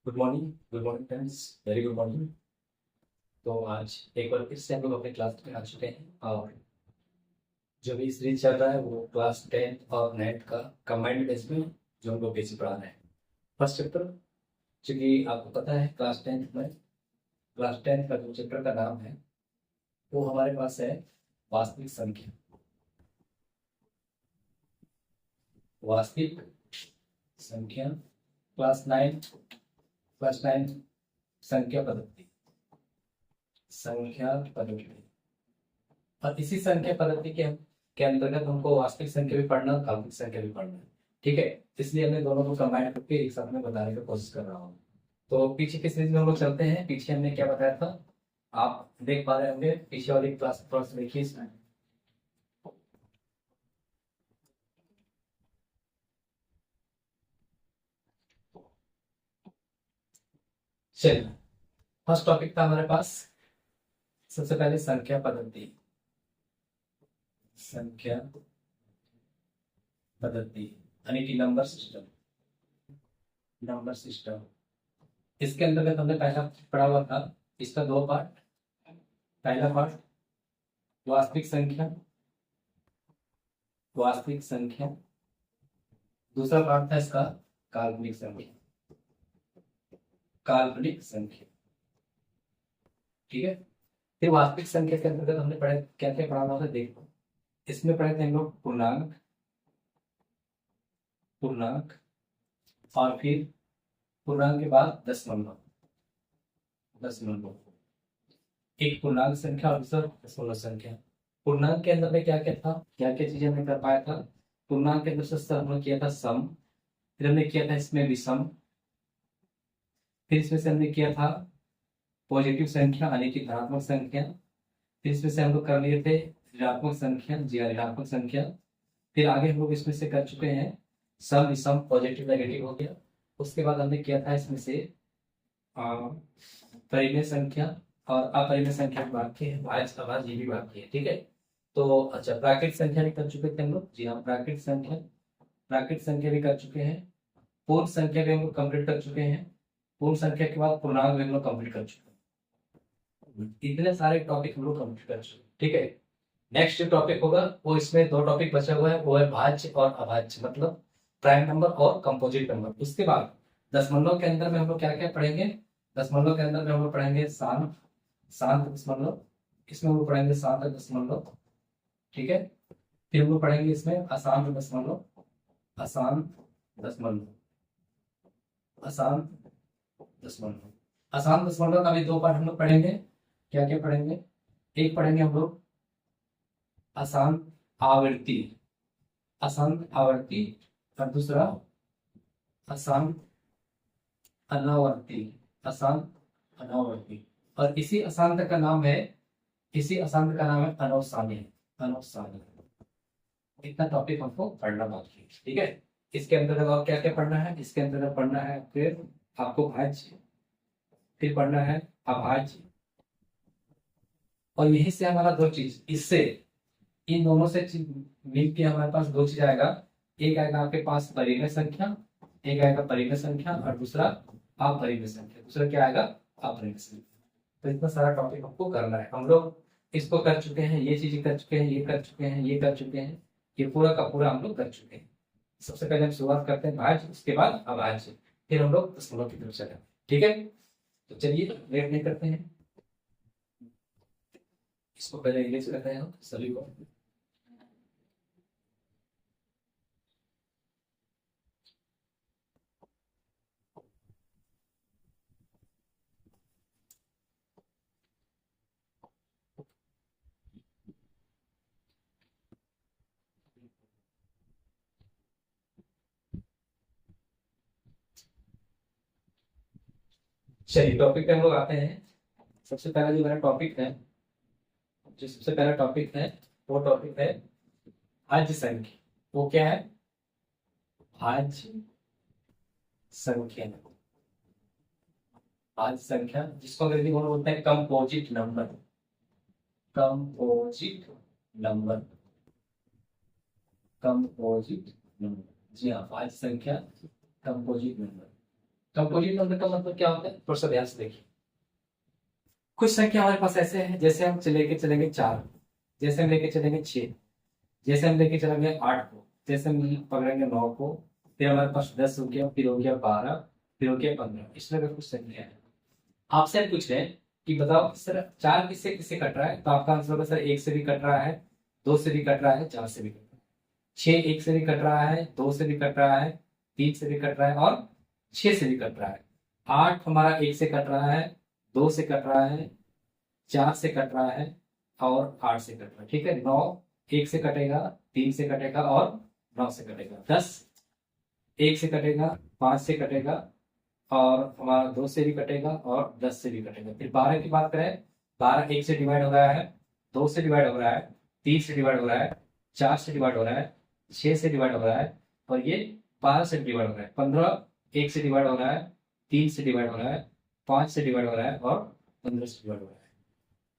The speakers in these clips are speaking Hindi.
Good morning friends, very good morning. तो आज एक बार फिर से हम लोग अपने क्लास में आ चुके हैं और जो भी सीरीज चल रहा है वो क्लास 10 और 9 का कंबाइंड बेस में जो हम लोग बेसिक पढ़ा रहे हैं। फर्स्ट चैप्टर, चूंकि आपको पता है क्लास 10 का जो चैप्टर का नाम है वो हमारे पास है वास्तविक संख्या। वास्तविक संख्या क्लास 9 संख्या पद्धति। संख्या पद्धति और इसी संख्या पद्धति के अंतर्गत हमको वास्तविक संख्या भी पढ़ना और काल्पनिक संख्या भी पढ़ना है। ठीक है, इसलिए मैं दोनों को कंबाइन करके एक साथ में बताने की कोशिश कर रहा हूँ। तो पीछे की सीरीज में हम लोग चलते हैं। पीछे हमने क्या बताया था आप देख पा रहे होंगे, पीछे वाली क्लास थोड़ा सा देखिए इसमें। चलिए, फर्स्ट टॉपिक था हमारे पास सबसे पहले संख्या पद्धति। संख्या पद्धति यानी कि नंबर सिस्टम। नंबर सिस्टम इसके अंतर्गत हमने पहला पढ़ा हुआ था, इसका दो पार्ट। पहला पार्ट वास्तविक संख्या, वास्तविक संख्या। दूसरा पार्ट था इसका काल्पनिक संख्या, काल्पनिक संख्या। ठीक है, फिर वास्तविक संख्या के अंतर्गत हमने पढ़ा क्या क्या पढ़ा हुआ था देखो। इसमें पढ़े थे हम लोग पूर्णांक, पूर्णांक और फिर पूर्णांक के बाद दशमलव। दशमलव एक पूर्णांक संख्या और दूसरा दशमलव संख्या। पूर्णांक के अंदर में क्या क्या था, क्या क्या चीजें हमने कर पाया था। पूर्णांक के अंदर से हमने किया था सम, फिर हमने किया था इसमें विषम, फिर इसमें से हमने किया था पॉजिटिव संख्या यानी कि धनात्मक संख्या, फिर इसमें से हम लोग कर लिए थे ऋणात्मक संख्या, जी ऋणात्मक संख्या। फिर आगे हम लोग इसमें से कर चुके हैं सम विषम पॉजिटिव नेगेटिव हो गया। उसके बाद हमने किया था इसमें से परिमेय संख्या और अपरिमेय संख्या बाकी है, भाज्य अभाज्य ये भी बाकी है। ठीक है, तो अच्छा प्राकृतिक संख्या भी कर चुके थे हम लोग। जी हाँ, प्राकृतिक संख्या भी कर चुके हैं। पूर्ण संख्या भी हम लोग कंप्लीट कर चुके हैं। पूर्ण संख्या के बाद पूर्णांक भी हम लोग कंप्लीट कर चुके हैं। इतने सारे टॉपिक हम लोग कंप्लीट कर चुके हैं। ठीक है, नेक्स्ट जो टॉपिक होगा वो इसमें दो टॉपिक बचा हुआ है, वो है भाज्य और अभाज्य, मतलब प्राइम नंबर और कंपोजिट नंबर। उसके बाद दशमलव के अंदर में हम लोग क्या क्या पढ़ेंगे। दशमलव के अंदर में हम लोग पढ़ेंगे शांत दशमलव, इसमें हम लोग पढ़ेंगे शांत दशमलव। ठीक है, फिर हम लोग पढ़ेंगे इसमें अशांत दशमलव, अशांत दशमलव, अशांत दशमलव। अशांत दशमलव का भी दो पार्ट हम लोग पढ़ेंगे। क्या क्या पढ़ेंगे, एक पढ़ेंगे हम लोग अशांत आवृत्ति, अशांत आवृत्ति, और दूसरा अशांत अनावर्ती, अशांत अनावर्ती। और इसी अशांत का नाम है, इसी अशांत का नाम है अनौसानी। अनौसानी इतना टॉपिक हमको पढ़ना बाकी है। ठीक है, इसके अंतर्गत और क्या क्या पढ़ना है, इसके अंतर्गत पढ़ना है फिर आपको भाज्य, फिर पढ़ना है अभाज्य, और यही से हमारा दो चीज, इससे इन दोनों से मिल के हमारे पास दो चीज आएगा। एक आएगा आपके पास परिमेय संख्या, एक आएगा परिमेय संख्या, और दूसरा अपरिमेय संख्या। दूसरा क्या आएगा, अपरिमेय संख्या। तो इतना सारा टॉपिक हमको करना है। हम लोग इसको कर चुके हैं, ये चीजें कर चुके हैं, ये कर चुके हैं, ये कर चुके हैं, ये पूरा का पूरा हम लोग कर चुके हैं। सबसे पहले हम शुरुआत करते हैं भाज्य, उसके बाद अभाज्य, फिर हम लोग दशमलव की तरफ चले। ठीक है, तो चलिए लेट नहीं करते हैं, इसको पहले इंग्लिश करते हैं हम सभी को। चलिए टॉपिक पे हम लोग आते हैं। सबसे पहला जो मेरा टॉपिक है, जो सबसे पहला टॉपिक है वो टॉपिक है भाज्य संख्या। वो क्या है, भाज्य संख्या। भाज्य संख्या जिसको अंग्रेजी में बोलते हैं composite number, composite number, composite number. जी हाँ, भाज्य संख्या कंपोजिट नंबर। कंपोजिट नंबर का मतलब क्या होता है, थोड़ा सा ध्यान से देखिए। कुछ संख्या हमारे पास ऐसे है, जैसे हम लेके चलेंगे 4, जैसे हम लेके चलेंगे 6, जैसे हम लेके चलेंगे 8 को, जैसे हम पकड़ेंगे 9 को, फिर हमारे पास 10 हो गया, फिर हो गया 12, फिर हो गया 15, इस तरह का कुछ संख्या है। आपसे हम पूछ रहे हैं कि बताओ सर 4 किससे किससे कट रहा है, तो आपका आंसर होगा सर 1 से भी कट रहा है, 2 से भी कट रहा है, 4 से भी कट रहा है। 6 1 से भी कट रहा है, 2 से भी कट रहा है, 3 से भी कट रहा है और 6 से भी कट रहा है। 8 हमारा 1 से कट रहा है, 2 से कट रहा है, 4 से कट रहा है और 8 से कट रहा है। ठीक है, 9 1 से कटेगा, 3 से कटेगा और 9 से कटेगा। 10 1 से कटेगा, 5 से कटेगा और हमारा 2 से भी कटेगा और 10 से भी कटेगा। फिर 12 की बात करें, 12 1 से डिवाइड हो रहा है, 2 से डिवाइड हो रहा है, 3 से डिवाइड हो रहा है, 4 से डिवाइड हो रहा है, 6 से डिवाइड हो रहा है और ये 12 से डिवाइड हो रहा है। 15 1 से डिवाइड हो रहा है, 3 से डिवाइड हो रहा है, 5 से डिवाइड हो रहा है और 15 से डिवाइड हो रहा है।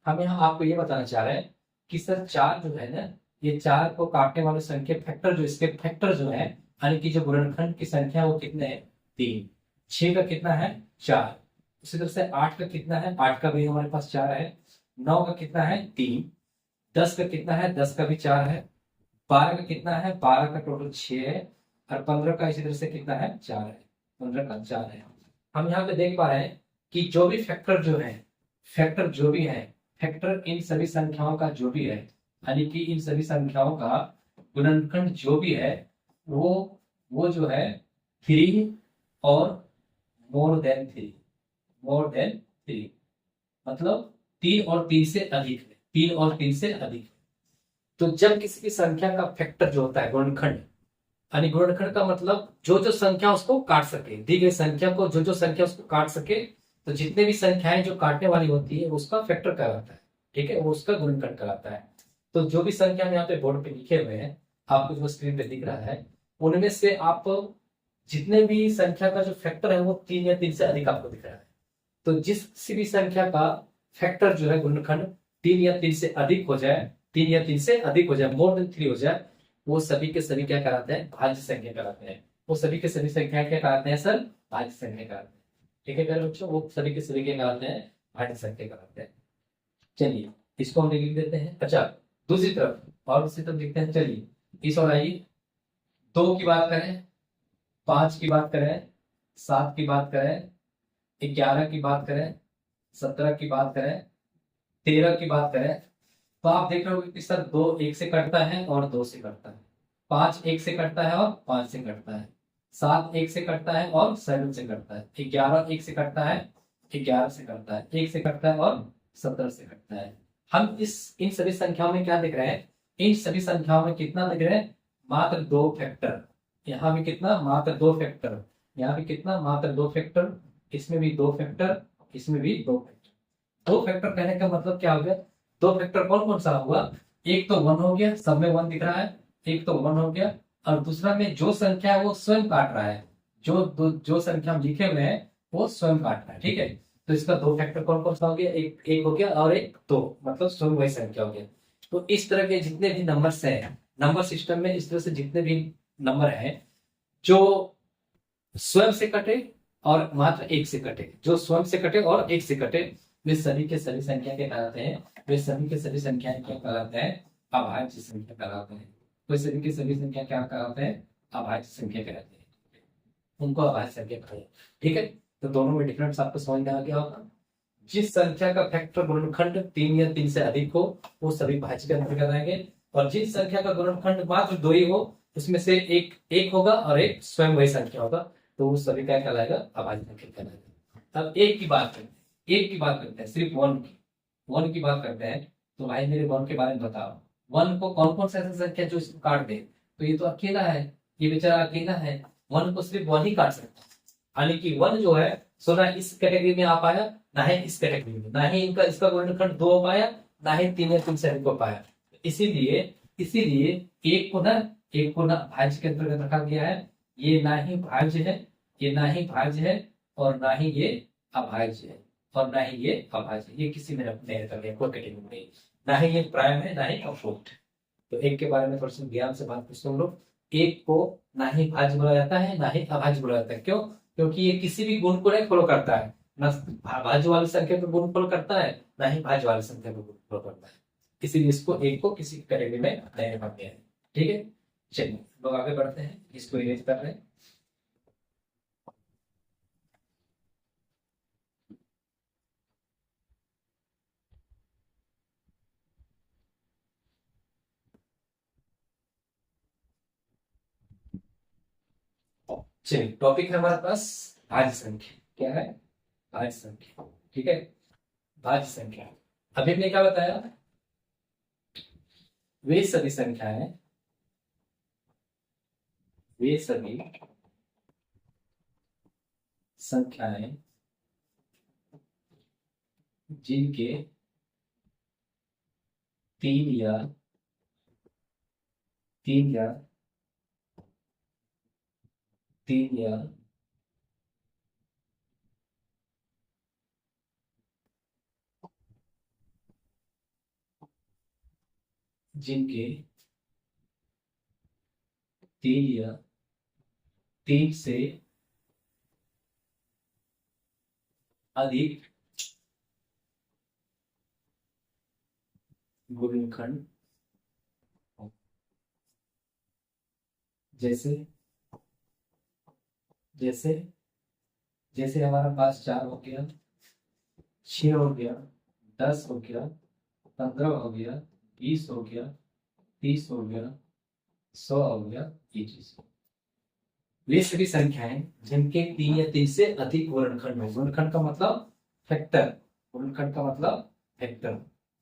हम यहाँ आपको ये बताना चाह रहे हैं कि सर 4 जो है ना, ये 4 को काटने वाले संख्या फैक्टर जो इसके फैक्टर जो है, यानी कि जो गुणनखंड की संख्या वो कितने हैं, 3। 6 का कितना है, 4। उसी तरह से 8 का कितना है, 8 का भी हमारे पास 4 है। 9 का कितना है, 3। 10 का कितना है, 10 का भी 4 है। 12 का कितना है, 12 का टोटल 6 है और 15 का इसी तरह से कितना है, 4 है। 15 का 4 है। हम यहाँ पे देख पा रहे हैं कि जो भी फैक्टर जो है, फैक्टर जो भी है, फैक्टर इन सभी संख्याओं का जो भी है, यानी कि इन सभी संख्याओं का गुणनखंड जो भी है, वो जो है 3 और मोर देन 3, मोर देन 3 मतलब 3 और 3 से अधिक है, 3 और 3 से अधिक है। तो जब किसी की संख्या का फैक्टर जो होता है गुणनखंड, यानी गुणनखंड का मतलब जो जो संख्या उसको काट सके, दी गई संख्या को जो जो संख्या उसको काट सके, तो जितने भी संख्याएं जो काटने वाली होती है उसका फैक्टर कहलाता है। ठीक है, वो उसका गुणनखंड कहलाता है। तो जो भी संख्या हम यहाँ पे बोर्ड पे लिखे हुए हैं, आपको जो स्क्रीन पे दिख रहा है, उनमें से आप जितने भी संख्या का जो फैक्टर है वो 3 या 3 से अधिक आपको दिख रहा है। तो जिस किसी भी संख्या का फैक्टर जो है गुणनखंड 3 या 3 से अधिक हो जाए, 3 या 3 से अधिक हो जाए, मोर देन 3 हो जाए, वो सभी के सभी क्या कराते हैं, भाज्य संख्या कराते हैं। वो सभी के सभी संख्या क्या कराते हैं सर, भाज्य संख्या कराते हैं। ठीक है प्यारे बच्चों, वो सभी के सभी क्या कराते हैं, भाज्य संख्या कराते हैं। चलिए इसको हम लिख देते हैं। अच्छा, दूसरी तरफ और दूसरी तरफ लिखते हैं। चलिए इस और आइए, 2 की बात करें, 5 की बात करें, 7 की बात करें, 11 की बात करें, 17 की बात करें, 13 की बात करें, तो आप देख रहे हो कि सर 2 1 से कटता है और 2 से कटता है। 5 1 से कटता है और 5 से कटता है। 7 1 से कटता है और 7 से कटता है। 11 1 से कटता है, 11 से कटता है। 1 से कटता है और 17 से कटता है। हम इन सभी संख्याओं में क्या देख रहे हैं, इन सभी संख्याओं में कितना देख रहे हैं, मात्र 2 फैक्टर। यहाँ भी कितना, मात्र 2 फैक्टर। यहाँ भी कितना, मात्र 2 फैक्टर। इसमें भी 2 फैक्टर, इसमें भी 2 फैक्टर। 2 फैक्टर कहने का मतलब क्या हो गया, 2 फैक्टर कौन कौन सा हुआ, एक तो 1 हो गया, सब में 1 दिख रहा है, एक तो 1 हो गया, और दूसरा में जो संख्या है वो स्वयं काट रहा है, जो संख्या हम लिखे हुए हैं वो स्वयं काट रहा है। ठीक है, तो इसका 2 फैक्टर कौन कौन सा हो गया, एक हो गया और एक 2, मतलब स्वयं वही संख्या हो गया। तो इस तरह के जितने भी नंबर्स हैं, नंबर सिस्टम में इस तरह से जितने भी नंबर हैं जो स्वयं से कटे और मात्र 1 से कटे, जो स्वयं से कटे और 1 से कटे, वे सभी के सभी संख्या के कहलाते हैं। वे सभी के सभी संख्याएं क्या कहलाते हैं, अभाज्य संख्या कहलाते हैं। वे सभी के सभी संख्या क्या कहलाते हैं, अभाज्य संख्या कहलाते हैं। उनको अभाज्य संख्या कहते हैं। ठीक है, तो दोनों में डिफरेंस आपको समझ में आ गया होगा। जिस संख्या का फैक्टर गुणनखंड 3 या 3 से अधिक हो वो सभी भाज्य के अंतर्गत आएंगे, और जिस संख्या का गुणनखंड मात्र 2 ही हो, उसमें से एक होगा और एक स्वयं वही संख्या होगा, तो वो सभी क्या कहलाएगा, अभाज्य संख्या कहलाएगा। अब एक की बात करते हैं, एक की बात करते हैं, सिर्फ 1 की बात करते हैं। तो भाई मेरे 1 के बारे में बताओ, 1 को कौन कौन सा ऐसा संख्या जो इसको काट दे, तो ये तो अकेला है, ये बेचारा अकेला है। 1 को सिर्फ 1 ही काट सकता है, यानी कि 1 जो है सो ना इस कैटेगरी में आ पाया, ना ही इस कैटेगरी में, ना ही इसका गुणनखंड 2 हो पाया, ना ही 3 या 3 से अधिक हो पाया। इसीलिए एक को ना भाज्य के अंतर्गत रखा गया है। ये ना ही भाज्य है, ये ना ही भाज्य है, और ना ही ये अभाज्य है, और ना ही ये अभाज्य, ये किसी में नहीं रखा गया, कोई कैटेगरी नहीं, ना ही ये प्राइम है, ना ही अपोजिट। तो एक के बारे में थोड़ा सा ध्यान से बात सुन लो। एक को ना ही भाज्य बोला जाता है ना ही अभाज्य बोला जाता है। क्यों? क्योंकि ये किसी भी गुण को नहीं फॉलो करता है, ना भाज्य वाली संख्या को गुण फॉलो करता है ना ही भाज्य वाली संख्या को गुण फॉलो करता है, इसीलिए इसको एक को किसी कैटेगरी में नहीं रखते हैं। ठीक है, चलिए लोग आगे बढ़ते हैं, इसको इरेज कर रहे हैं। चलिए टॉपिक है हमारे पास भाज्य संख्या। क्या है? भाज्य संख्या। ठीक है, भाज्य संख्या। अभी हमने क्या बताया? वे सभी संख्याएं, वे सभी संख्याएं जिनके तीन या तीन या तीन या जिनके तीन या तीन से अधिक गुणनखंड, जैसे जैसे जैसे हमारा पास 4 हो गया, 6 हो गया, 10 हो गया, 15 हो गया, 20 हो गया, 30 हो गया, 100 हो गया, ये चीज। वे सभी संख्याएं जिनके 3 या 3 से अधिक वर्णखंड हो। वर्णखंड का मतलब फैक्टर, वर्णखंड का मतलब फैक्टर,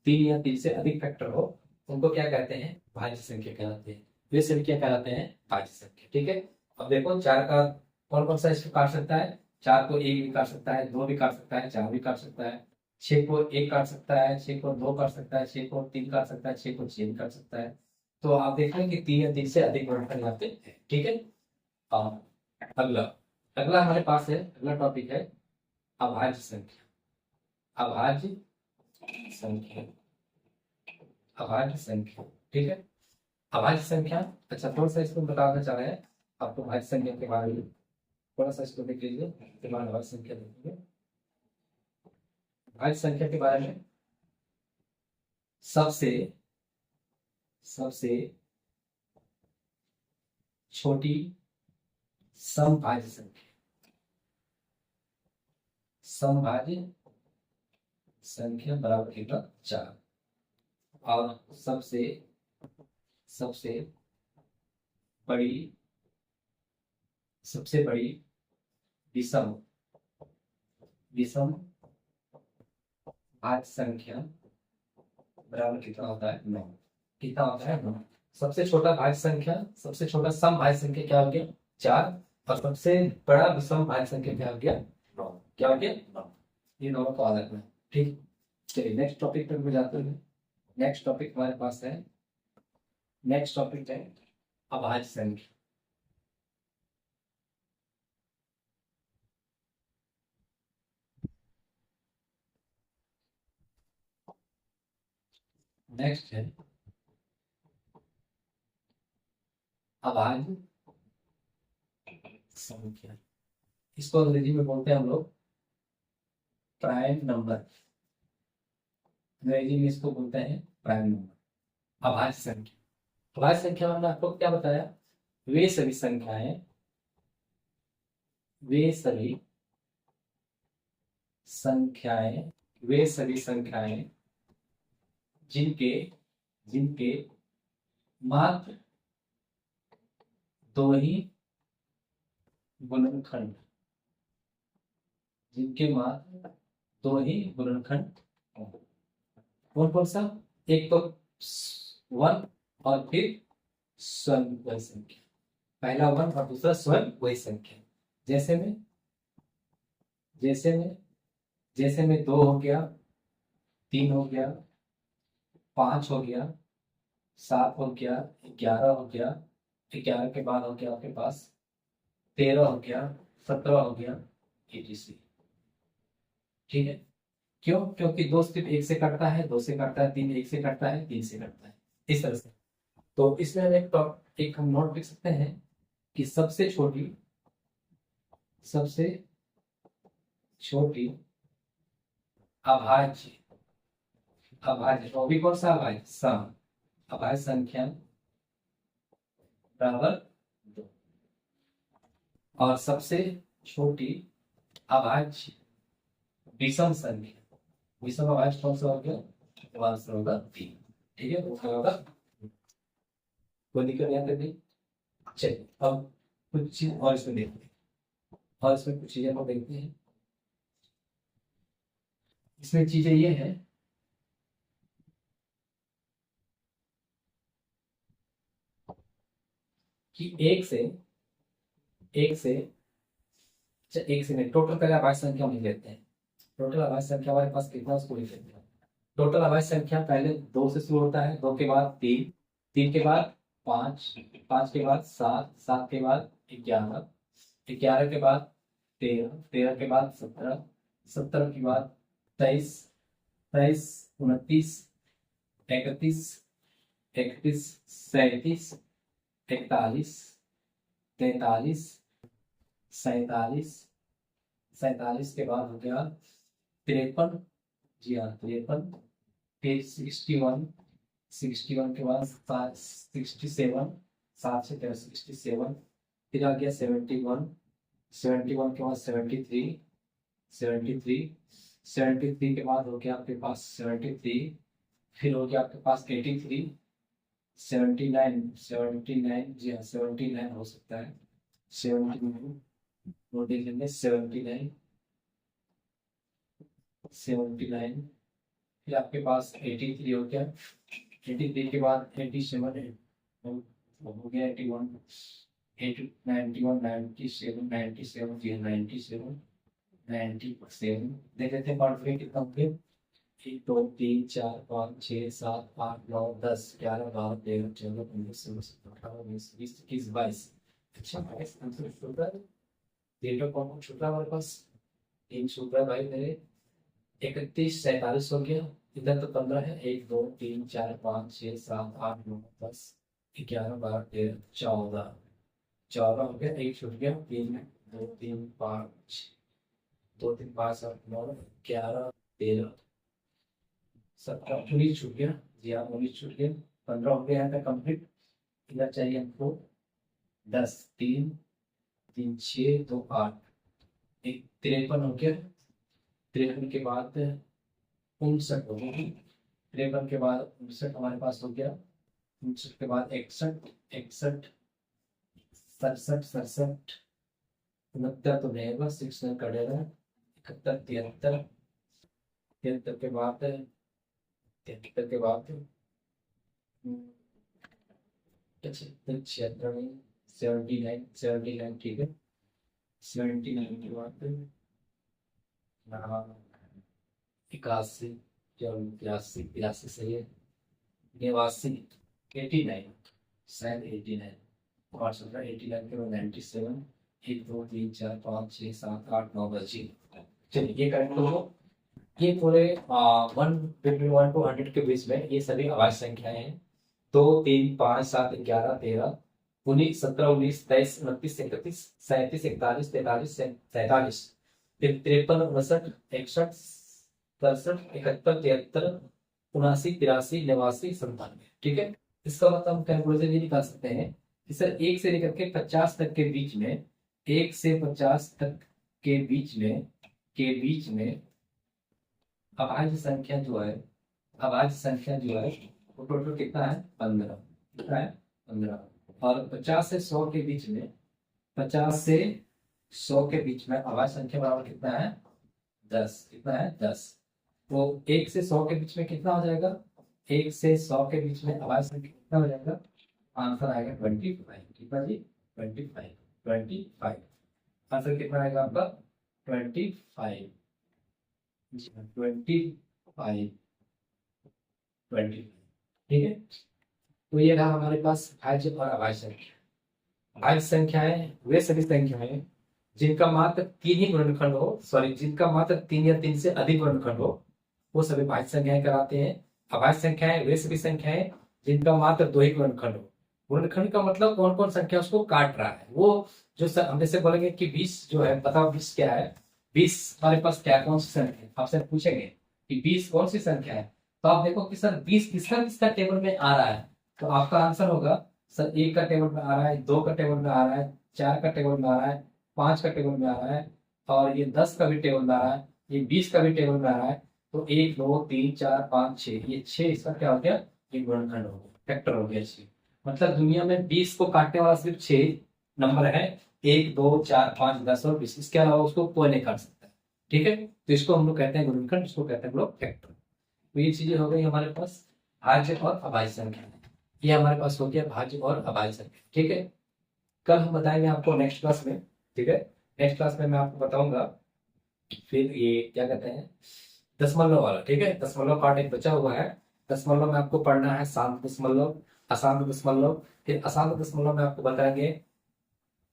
3 या 3 से अधिक फैक्टर हो, उनको क्या कहते हैं? भाज्य संख्या कहलाते हैं। वे सभी क्या कहलाते हैं? भाज्य संख्या। ठीक है, अब देखो 4 का कौन कौन सा इसको काट सकता है? 4 को 1 भी काट सकता है, 2 भी काट सकता है, 4 भी काट सकता है, 6 को 1 काट सकता है, 6 को 2 काट सकता है, 6 को 3 काट सकता है, 6 को 6 भी काट सकता है। तो आप देख रहे हैं कि 3 या 3 से अधिक वर्णखंड यहाँ पे है। ठीक है, हाँ। अगला अगला हमारे पास है, अगला टॉपिक है अभाज्य संख्या। अभाज्य संख्या, अभाज्य संख्या। ठीक है, अभाज्य संख्या। अच्छा थोड़ा सा इसको बताना चाह रहे हैं आपको भाज्य संख्या के बारे में, थोड़ा सा इसको देख लीजिए, दिमाग भाज्य संख्या देखेंगे। भाज्य संख्या के बारे में सबसे सबसे छोटी समभाज्य संख्या, समभाज्य संख्या बराबर होगा 4, और सबसे सबसे बड़ी सबसे बड़ी विषम विषम भाज्य संख्या बराबर कितना होता है? 9। कितना होता है? 9। सबसे छोटा भाज्य संख्या, सबसे छोटा सम भाज्य संख्या क्या हो गया? 4। और सबसे बड़ा विषम भाज्य संख्या क्या हो गया? 9। क्या हो गया? 9। ये 9 को याद रखना है। ठीक, चलिए नेक्स्ट टॉपिक पर जाते हैं। नेक्स्ट टॉपिक हमारे पास है, नेक्स्ट टॉपिक है अभाज्य संख्या। नेक्स्ट है अभाज्य संख्या। इसको अंग्रेजी में बोलते हैं हम लोग प्राइम नंबर, अंग्रेजी में इसको बोलते हैं प्राइम नंबर। अभाज्य संख्या, अभाज्य संख्या में हमने आपको क्या बताया? वे सभी संख्याएं, वे सभी संख्याएं वे सभी संख्याएं जिनके जिनके मात्र 2 ही गुणनखंड, जिनके मात्र 2 ही गुणनखंड। कौन कौन सा? एक तो 1 और फिर स्वयं वही संख्या, पहला 1 और दूसरा स्वयं वही संख्या। जैसे में जैसे में जैसे में 2 हो गया, 3 हो गया, 5 हो गया, 7 हो गया, 11 हो गया, 11 के बाद हो गया आपके पास 13 हो गया, 17 हो गया, etc। ठीक है, क्यों? क्योंकि 2 सिर्फ 1 से कटता है, 2 से कटता है, 3 1 से कटता है, 3 से कटता है, इस तरह से। तो इसमें हम एक एक हम नोट लिख सकते हैं कि सबसे छोटी अभाज्य वो भी कौन सा अभाज्य, सम अभाज्य संख्या बराबर 2, और सबसे छोटी अभाज्य विषम संख्या, विषम अभाज्य कौन सा हो गया, आंसर होगा 3। ठीक है, वो क्या होगा, कोई दिक्कत नहीं आती। चलिए अब कुछ चीज और इसमें देखते हैं, और इसमें कुछ चीजें हम देखते हैं। इसमें चीजें ये है कि एक से नहीं, टोटल पहले अभाज्य संख्या हम लिख लेते हैं। टोटल अभाज्य संख्या हमारे पास कितना, उसको लिख लेते हैं। टोटल अभाज्य संख्या पहले 2 से शुरू होता है, 2 के बाद 3, 3 के बाद 5, 5 के बाद 7, 7 के बाद 11, 11 के बाद 13, 13 के बाद 17, 17 के बाद 23, 23, 29, 31, 31, 37, 41, 43, 47, 47 के बाद हो गया 53, जी हाँ 53, फिर 61, 61 के बाद 67, 7 से 67, फिर आ गया 71, 71 के बाद 73, 73, 73 के बाद हो गया आपके पास 73, फिर हो गया आपके पास 83, 79, 79, जी हाँ 79 हो सकता है, 79 वो देख लेंगे, 79, 79, फिर आपके पास 83 हो गया, 83 के बाद 87 हो गया, 81, 91, 97, 97, जी 97, 97 देख लेते हैं पार्ट में कितना हो गया, 1, 2, 3, 4, 5, 6, 7, 8, 9, 10, 11, 12, 13, 14, 15, 16, 17, 18, 19, 20, 21, 22। अच्छा आंसर छोटा है, डेटा कौन छोटा हमारे पास, 3 छोटा भाई मेरे, 31, 47 हो गया, इधर तो 15 है, 1, 2, 3, 4, 5, 6, 7, 8, 9, 10, 11, 12, 13, 14, 14 हो गया, 1 छूट गया, 3, 2, 3, 5, 2, 3, 5, 7, 9, 11, 13, 17, 19 छूट गया, जी हाँ 19 छूट गया, 15 हो गया यहाँ तक कंप्लीट। इधर चाहिए हमको 10, 3, 3, 6, 2, 8, 53 हो गया, 53 के बाद 59 हो गया, 53 के बाद 59 हमारे पास हो गया, 59 के बाद 61, 61, 67, 67, 69 तो नहीं होगा, 6 कटेगा, 71, 73, 73 के बाद 73 के बाद 76 में 79, 79 ठीक है, 79 के बाद 81, 83, 83 सही है, 89, 89 शायद 89 और 89 के बाद 97, 1, 2, 3, 4, 5, 6, 7, 8, 9 10। चलिए ये करेंगे लोगों, ये पूरे 1 बिटवीन 1 to 100 के बीच में ये सभी अभाज्य संख्याएं हैं, 2, 3, 5, 7, 11, 13, 19, 17, 19, 23, 29, 31, 37, 41, 43, 47, फिर 53, 59, 61, 67, 71, 73, 79, 83, 89, 97। ठीक है, इसका मतलब हम कैलकुलेशन ये निकाल सकते हैं कि सर 1 से लेकर के 50 तक के बीच में, 1 से 50 तक के बीच में अभाज्य संख्या जो है, वो टोटल कितना है 15, कितना है 15, और 50 से 100 के बीच में, 50 से 100 के बीच में अभाज्य संख्या बराबर कितना है 10, कितना है 10। तो 1 से 100 के बीच में कितना हो जाएगा, 1 से 100 के बीच में अभाज्य संख्या कितना हो जाएगा, आंसर आएगा 25, कितना जी 25, आंसर कितना आएगा आपका 25, 25, ठीक है। तो ये रहा हमारे पास भाज्य और अभाज्य संख्या। भाज्य संख्याएं वे सभी संख्याएं जिनका मात्र 3 ही गुणनखंड हो, जिनका मात्र 3 या 3 से अधिक गुणनखंड हो, वो सभी भाज्य संख्याएं कराते हैं। अभाज्य संख्याएं वे सभी संख्याएं जिनका मात्र 2 ही गुणनखंड हो, गुणनखंड का मतलब कौन कौन संख्या उसको काट रहा है। वो जो हम जैसे बोलेंगे कि 20 जो है, बताओ 20 क्या है, 20 हमारे पास क्या कौन सी संख्या है, आपसे पूछेंगे कि 20 कौन सी संख्या है, तो आप देखो कि सर 20 किसका किसका टेबल में आ रहा है, तो आपका आंसर होगा सर 1 का टेबल में आ रहा है, 2 का टेबल में आ रहा है, 4 का टेबल में आ रहा है, 5 का टेबल में आ रहा है, और ये 10 का भी टेबल में आ रहा है, ये 20 का भी टेबल में आ रहा है। तो 1 2 3 4 5 6, ये 6 इसका क्या हो गया, ये गुणनखंड हो गया, फैक्टर हो गया इसमें। मतलब दुनिया में 20 को काटने वाला सिर्फ 6 नंबर है, 1 2 4 5 10 और 20, इसके अलावा उसको कोई नहीं काट सकता है। ठीक है, तो इसको हम लोग कहते हैं गुणनखंड, इसको कहते हैं हम लोग फैक्टर। तो ये चीजें हो गई हमारे पास भाज्य और अभाज्य संख्या। ये हमारे पास हो गया भाज्य और अभाज्य संख्या। ठीक है, कल हम बताएंगे आपको नेक्स्ट क्लास में। ठीक है, नेक्स्ट क्लास में मैं आपको बताऊंगा फिर ये क्या कहते हैं दशमलव वाला। ठीक है, दशमलव पार्ट एक बचा हुआ है। दशमलव में आपको पढ़ना है शांत दशमलव, अशांत दशमलव, फिर अशांत दशमलव में आपको बताएंगे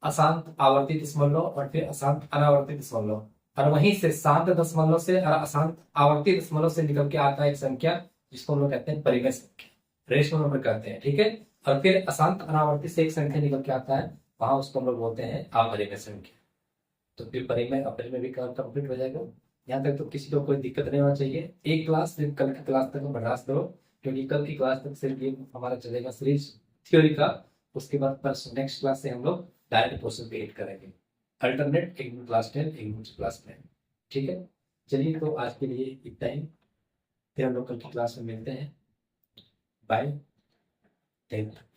अशांत आवर्ती दशमलव और फिर अशांत अनावर्ती दशमलव। और वहीं से शांत दशमलव से और अशांत आवर्ती दशमलव से निकल के आता है एक संख्या जिसको हम लोग कहते हैं परिमेय संख्या, रेशनल नंबर कहते हैं। ठीक है, और फिर अशांत अनावर्ती से एक संख्या निकल के आता है, वहां उसको हम लोग बोलते हैं अपरिमेय संख्या। तो फिर परिमेय अपरिमेय भी कंप्लीट हो जाएगा। यहाँ तक तो किसी को कोई दिक्कत नहीं होना चाहिए। एक क्लास फिर कल की क्लास तक बर्दाश्त करो, क्योंकि कल की क्लास तक सिर्फ ये हमारा चलेगा सीरीज थ्योरी का। उसके बाद परसों नेक्स्ट क्लास से हम लोग डायरेक्ट क्वेश्चन पे हिट करेंगे, अल्टरनेट एक क्लास 10 एक क्लास 9। ठीक है, चलिए तो आज के लिए इतना ही, फिर हम लोग कल की क्लास में मिलते हैं। Bye, thank you.